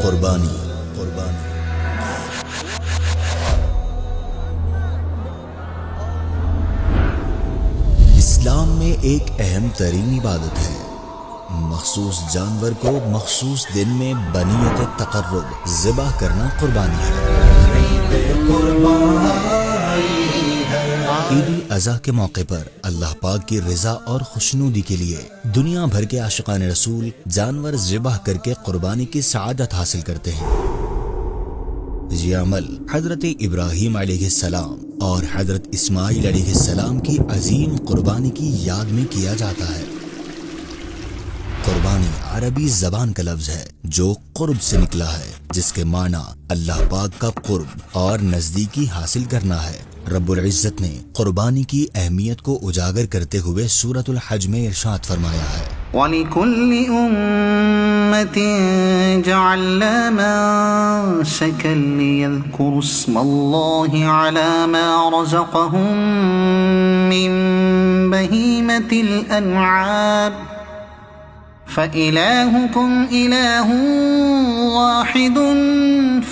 قربانی اسلام میں ایک اہم ترین عبادت ہے۔ مخصوص جانور کو مخصوص دن میں بنیت تقرب ذبح کرنا قربانی ہے۔ عید الاضحیٰ کے موقع پر اللہ پاک کی رضا اور خوشنودی کے لیے دنیا بھر کے عاشقان رسول جانور ذبح کر کے قربانی کی سعادت حاصل کرتے ہیں۔ یہ عمل حضرت ابراہیم علیہ السلام اور حضرت اسماعیل علیہ السلام کی عظیم قربانی کی یاد میں کیا جاتا ہے۔ قربانی عربی زبان کا لفظ ہے جو قرب سے نکلا ہے، جس کے معنی اللہ پاک کا قرب اور نزدیکی حاصل کرنا ہے۔ رب العزت نے قربانی کی اہمیت کو اجاگر کرتے ہوئے سورۃ الحج میں ارشاد فرمایا ہے، وَلِكُلِّ أُمَّةٍ جَعَلْنَا مَنسَكًا لِيَذْكُرُوا اسْمَ اللَّهِ عَلَى مَا رَزَقَهُم مِّن بَهِيمَةِ الْأَنْعَامِ فَإِلَٰهُكُمْ إِلَٰهٌ وَاحِدٌ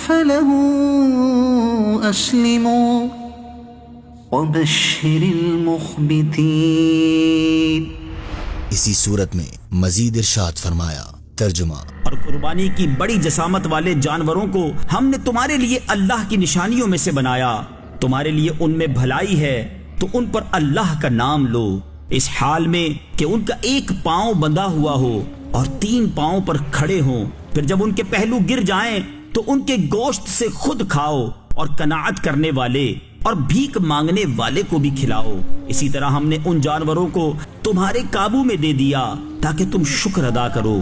فَلَهُ أَسْلِمُوا وَبَشِّرِ الْمُخْبِتِينَ۔ اسی صورت میں مزید ارشاد فرمایا، ترجمہ، اور قربانی کی بڑی جسامت والے جانوروں کو ہم نے تمہارے لیے اللہ کی نشانیوں میں سے بنایا، تمہارے لیے ان میں بھلائی ہے تو ان پر اللہ کا نام لو، اس حال میں کہ ان کا ایک پاؤں بندھا ہوا ہو اور 3 پاؤں پر کھڑے ہوں، پھر جب ان کے پہلو گر جائیں تو ان کے گوشت سے خود کھاؤ اور قناعت کرنے والے اور بھیک مانگنے والے کو بھی کھلاؤ۔ اسی طرح ہم نے ان جانوروں کو تمہارے قابو میں دے دیا تاکہ تم شکر ادا کرو۔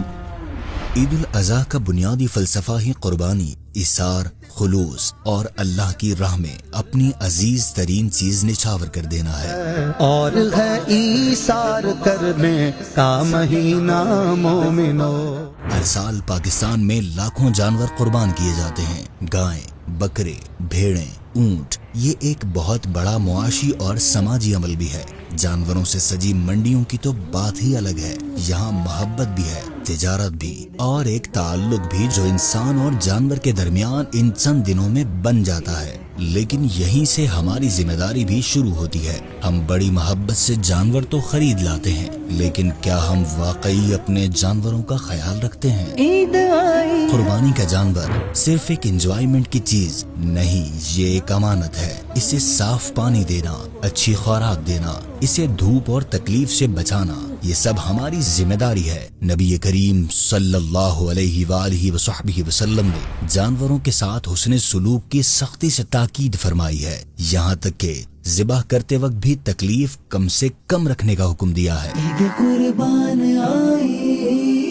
عید الاضحیٰ کا بنیادی فلسفہ ہی قربانی، ایثار، خلوص اور اللہ کی راہ میں اپنی عزیز ترین چیز نچھاور کر دینا ہے۔ اور ہے ایثار کرنے کا مہینہ مومنو۔ ہر سال پاکستان میں لاکھوں جانور قربان کیے جاتے ہیں، گائیں، بکرے، بھیڑیں، اونٹ۔ یہ ایک بہت بڑا معاشی اور سماجی عمل بھی ہے۔ جانوروں سے سجی منڈیوں کی تو بات ہی الگ ہے، یہاں محبت بھی ہے، تجارت بھی، اور ایک تعلق بھی جو انسان اور جانور کے درمیان ان چند دنوں میں بن جاتا ہے۔ لیکن یہیں سے ہماری ذمہ داری بھی شروع ہوتی ہے۔ ہم بڑی محبت سے جانور تو خرید لاتے ہیں، لیکن کیا ہم واقعی اپنے جانوروں کا خیال رکھتے ہیں؟ قربانی کا جانور صرف ایک انجوائمنٹ کی چیز نہیں، یہ ایک امانت ہے۔ اسے صاف پانی دینا، اچھی خوراک دینا، اسے دھوپ اور تکلیف سے بچانا، یہ سب ہماری ذمہ داری ہے۔ نبی کریم صلی اللہ علیہ وآلہ وصحبہ وسلم نے جانوروں کے ساتھ حسن سلوک کی سختی سے تاکید فرمائی ہے، یہاں تک کہ ذبح کرتے وقت بھی تکلیف کم سے کم رکھنے کا حکم دیا ہے۔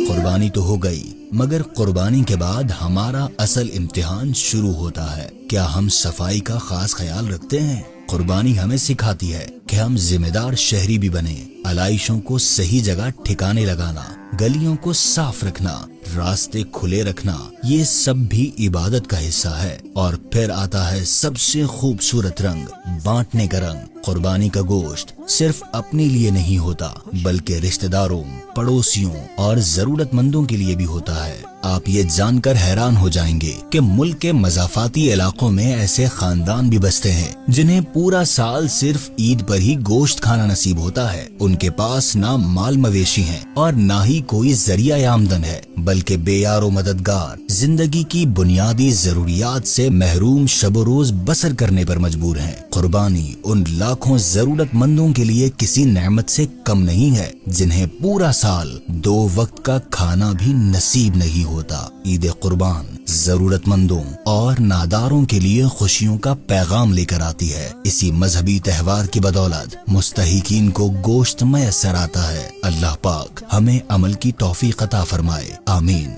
قربانی تو ہو گئی، مگر قربانی کے بعد ہمارا اصل امتحان شروع ہوتا ہے۔ کیا ہم صفائی کا خاص خیال رکھتے ہیں؟ قربانی ہمیں سکھاتی ہے کہ ہم ذمہ دار شہری بھی بنیں، علائشوں کو صحیح جگہ ٹھکانے لگانا، گلیوں کو صاف رکھنا، راستے کھلے رکھنا، یہ سب بھی عبادت کا حصہ ہے۔ اور پھر آتا ہے سب سے خوبصورت رنگ، بانٹنے کا رنگ۔ قربانی کا گوشت صرف اپنے لیے نہیں ہوتا، بلکہ رشتہ داروں، پڑوسیوں اور ضرورت مندوں کے لیے بھی ہوتا ہے۔ آپ یہ جان کر حیران ہو جائیں گے کہ ملک کے مضافاتی علاقوں میں ایسے خاندان بھی بستے ہیں جنہیں پورا سال صرف عید پر ہی گوشت کھانا نصیب ہوتا ہے۔ ان کے پاس نہ مال مویشی ہیں اور نہ ہی کوئی ذریعہ آمدن ہے، بلکہ بے یار و مددگار، زندگی کی بنیادی ضروریات سے محروم شب و روز بسر کرنے پر مجبور ہیں۔ قربانی ان لاکھوں ضرورت مندوں کے لیے کسی نعمت سے کم نہیں ہے جنہیں پورا سال 2 وقت کا کھانا بھی نصیب نہیں ہوتا۔ عید قربان ضرورت مندوں اور ناداروں کے لیے خوشیوں کا پیغام لے کر آتی ہے۔ اسی مذہبی تہوار کی بدولت مستحقین کو گوشت میسر آتا ہے۔ اللہ پاک ہمیں عمل کی توفیق عطا فرمائے، آمین۔